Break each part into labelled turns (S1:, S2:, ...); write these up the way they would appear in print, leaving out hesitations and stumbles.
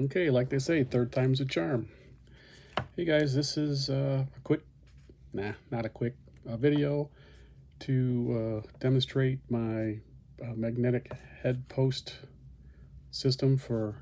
S1: Okay, like they say, third time's a charm. Hey guys, this is not a quick video to demonstrate my magnetic head post system for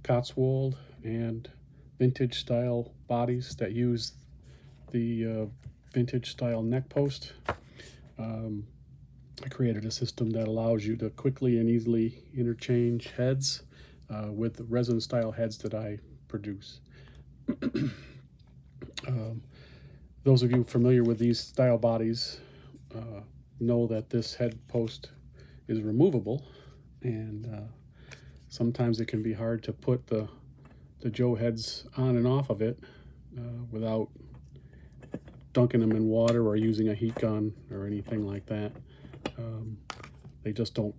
S1: Cotswold and vintage style bodies that use the vintage style neck post. Um, I created a system that allows you to quickly and easily interchange heads with the resin style heads that I produce. Um, those of you familiar with these style bodies know that this head post is removable, and sometimes it can be hard to put the Joe heads on and off of it without dunking them in water or using a heat gun or anything like that. Um, they just don't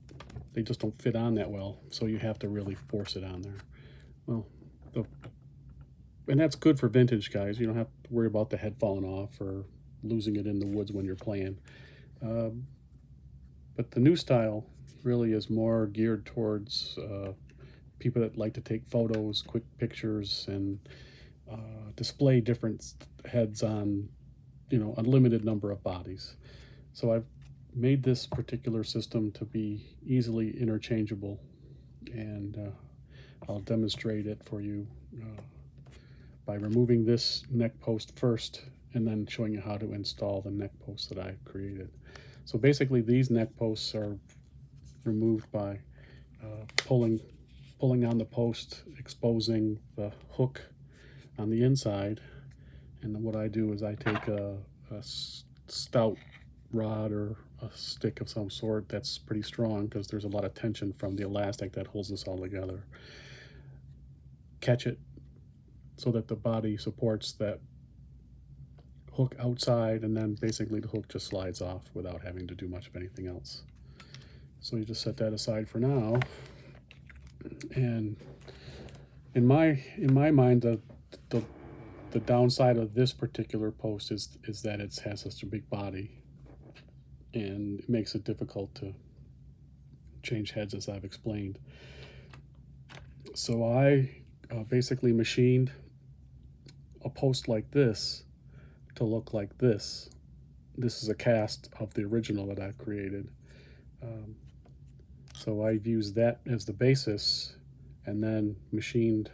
S1: fit on that well, so you have to really force it on there. Well, the and that's good for vintage guys. You don't have to worry about the head falling off or losing it in the woods when you're playing. Um, but the new style really is more geared towards people that like to take photos, quick pictures, and display different heads on, a limited number of bodies. So I've made this particular system to be easily interchangeable, and I'll demonstrate it for you by removing this neck post first and then showing you how to install the neck post that I created. So basically these neck posts are removed by pulling on the post, exposing the hook on the inside. And then what I do is I take a stout rod or a stick of some sort that's pretty strong, because there's a lot of tension from the elastic that holds this all together. Catch it so that the body supports that hook outside, and then basically the hook just slides off without having to do much of anything else. So you just set that aside for now. And in my mind, the downside of this particular post is that it has such a big body, and it makes it difficult to change heads, as I've explained. So I basically machined a post like this to look like this. This is a cast of the original that I created. So I've used that as the basis, and then machined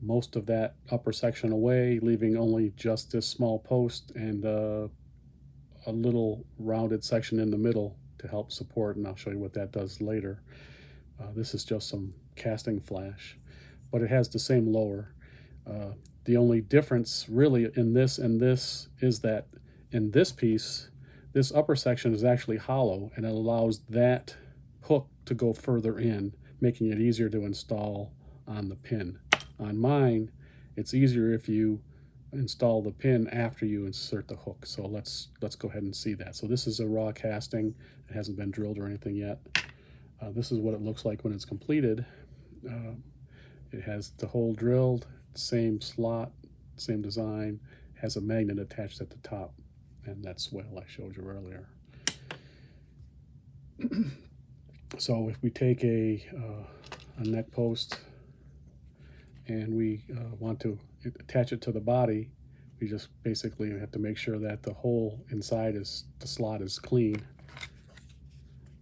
S1: most of that upper section away, leaving only just this small post and a little rounded section in the middle to help support, and I'll show you what that does later. This is just some casting flash, but it has the same lower. The only difference really in this and this is that in this piece, this upper section is actually hollow, and it allows that hook to go further in, making it easier to install on the pin. On mine, it's easier if you install the pin after you insert the hook. So let's go ahead and see that. So this is a raw casting. It hasn't been drilled or anything yet. This is what it looks like when it's completed. It has the hole drilled, same slot, same design, has a magnet attached at the top, and that swell I showed you earlier. So if we take a neck post and we want to attach it to the body, we just basically have to make sure that the hole inside the slot is clean.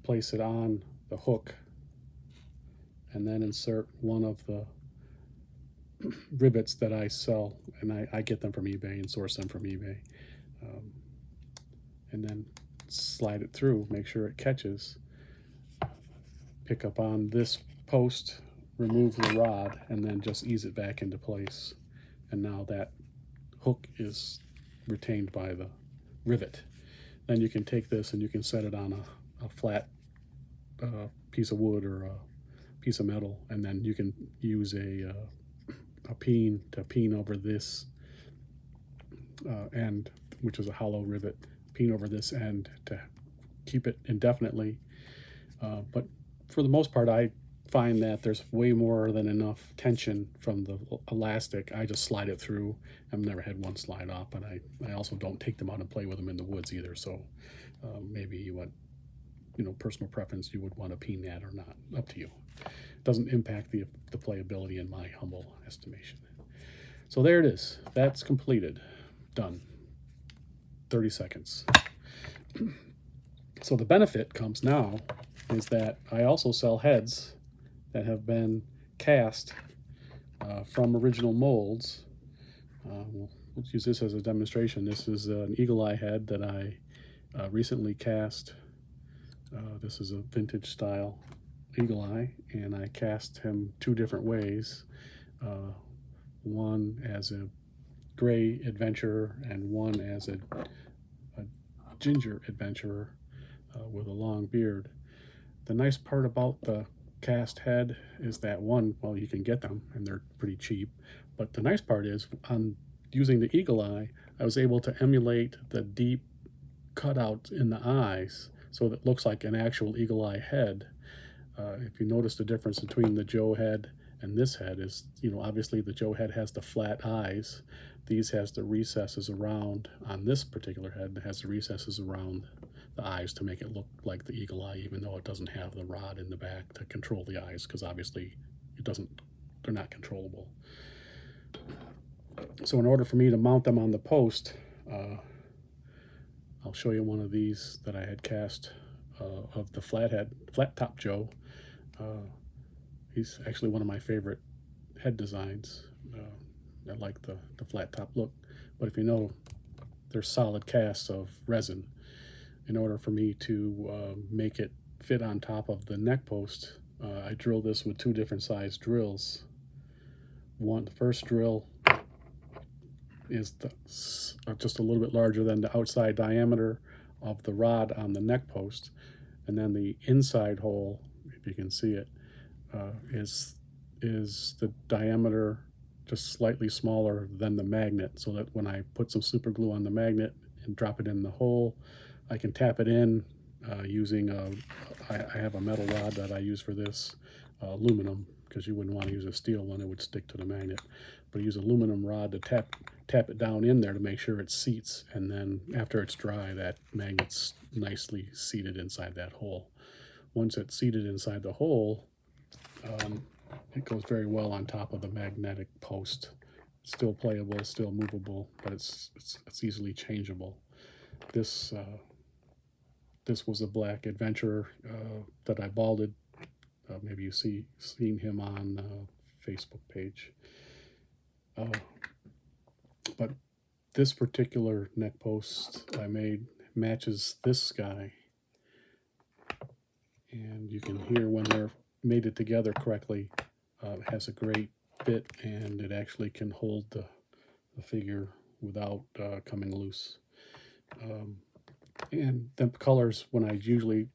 S1: Place it on the hook, and then insert one of the rivets that I sell, and I get them from eBay and source them from eBay. And then slide it through, make sure it catches. Pick up on this post, remove the rod, and then just ease it back into place. And now that hook is retained by the rivet. Then you can take this and you can set it on a flat piece of wood or a piece of metal, and then you can use a peen to peen over this end, which is a hollow rivet, peen over this end to keep it indefinitely. But for the most part, I find that there's way more than enough tension from the elastic. I just slide it through. I've never had one slide off, but I also don't take them out and play with them in the woods either. So maybe personal preference, you would want to peen that or not. Up to you. It doesn't impact the playability in my humble estimation. So there it is. That's completed. Done. 30 seconds. So the benefit comes now is that I also sell heads that have been cast from original molds. Let's use this as a demonstration. This is an eagle eye head that I recently cast. This is a vintage style eagle eye, and I cast him two different ways. One as a gray adventurer and one as a ginger adventurer with a long beard. The nice part about the cast head is that one, well, you can get them and they're pretty cheap, but the nice part is on using the eagle eye, I was able to emulate the deep cutouts in the eyes so that it looks like an actual eagle eye head. If you notice the difference between the Joe head and this head is, obviously the Joe head has the flat eyes. These has the recesses around. On this particular head, it has the recesses around the eyes to make it look like the eagle eye, even though it doesn't have the rod in the back to control the eyes, because obviously they're not controllable. So in order for me to mount them on the post, I'll show you one of these that I had cast of the flat top Joe. He's actually one of my favorite head designs. I like the flat top look, but if you know, they're solid casts of resin. In order for me to make it fit on top of the neck post, I drilled this with two different size drills. The first drill is just a little bit larger than the outside diameter of the rod on the neck post, and then the inside hole, if you can see it, is the diameter just slightly smaller than the magnet, so that when I put some super glue on the magnet and drop it in the hole, I can tap it in using I have a metal rod that I use for this, aluminum, because you wouldn't want to use a steel one, it would stick to the magnet. But I use aluminum rod to tap it down in there to make sure it seats, and then after it's dry, that magnet's nicely seated inside that hole. Once it's seated inside the hole, it goes very well on top of the magnetic post. Still playable, still movable, but it's easily changeable. This was a black adventurer that I balded. Maybe you've seen him on Facebook page. But this particular neck post I made matches this guy, and you can hear when they're mated together correctly, it has a great fit, and it actually can hold the figure without coming loose. And the colors, when I usually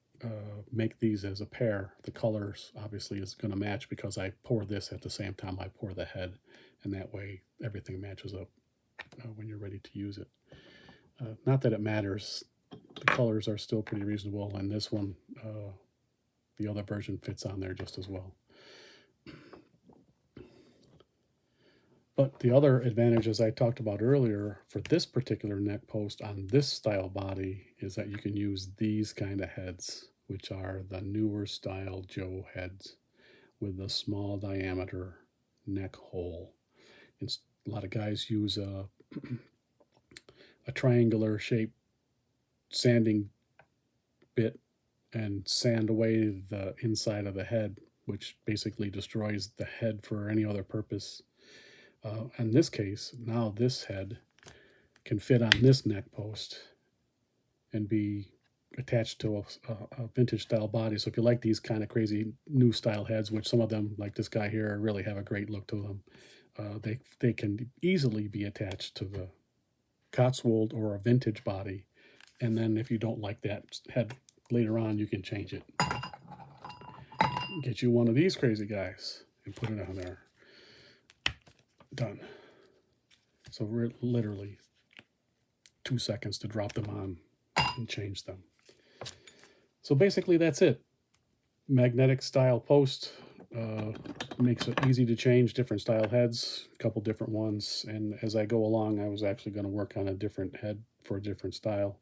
S1: make these as a pair, the colors obviously is going to match because I pour this at the same time I pour the head, and that way everything matches up when you're ready to use it. Not that it matters, the colors are still pretty reasonable, and this one, the other version fits on there just as well. But the other advantages I talked about earlier for this particular neck post on this style body is that you can use these kind of heads, which are the newer style Joe heads with a small diameter neck hole. A lot of guys use a triangular shaped sanding bit and sand away the inside of the head, which basically destroys the head for any other purpose. In this case, now this head can fit on this neck post and be attached to a vintage style body. So if you like these kind of crazy new style heads, which some of them, like this guy here, really have a great look to them, they can easily be attached to the Cotswold or a vintage body. And then if you don't like that head later on, you can change it. Get you one of these crazy guys and put it on there. Done. So we're literally 2 seconds to drop them on and change them. So basically that's it. Magnetic style post makes it easy to change different style heads, a couple different ones, and as I go along I was actually going to work on a different head for a different style.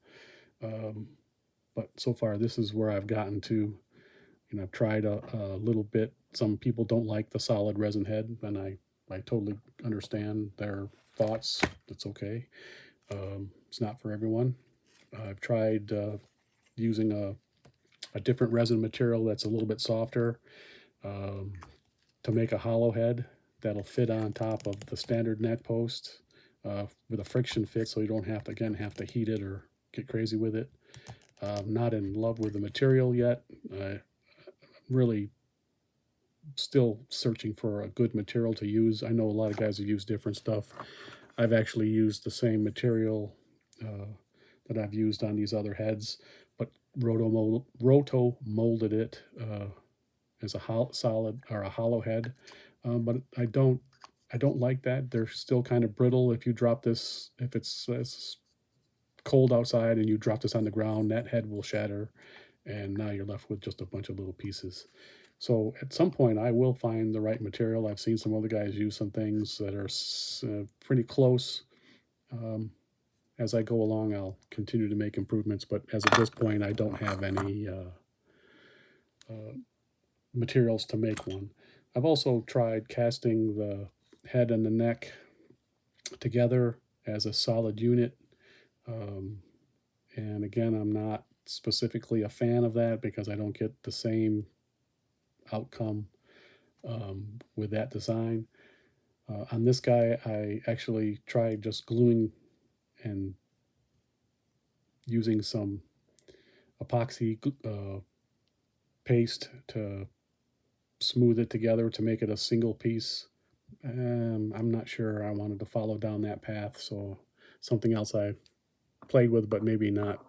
S1: but so far this is where I've gotten to. You know, I've tried a little bit. Some people don't like the solid resin head, and I totally understand their thoughts. It's okay. It's not for everyone. I've tried using a different resin material that's a little bit softer um, to make a hollow head that'll fit on top of the standard neck post with a friction fit, so you don't have to heat it or get crazy with it. I'm not in love with the material yet. I'm really still searching for a good material to use. I know a lot of guys have used different stuff. I've actually used the same material that I've used on these other heads, but roto molded it as a solid or a hollow head. But I don't like that. They're still kind of brittle. If you drop this, if it's cold outside and you drop this on the ground, that head will shatter, and now you're left with just a bunch of little pieces. So at some point, I will find the right material. I've seen some other guys use some things that are pretty close. Um, as I go along, I'll continue to make improvements, but as of this point, I don't have any materials to make one. I've also tried casting the head and the neck together as a solid unit. And again, I'm not specifically a fan of that because I don't get the same outcome with that design. On this guy, I actually tried just gluing and using some epoxy paste to smooth it together to make it a single piece. I'm not sure I wanted to follow down that path, so something else I played with, but maybe not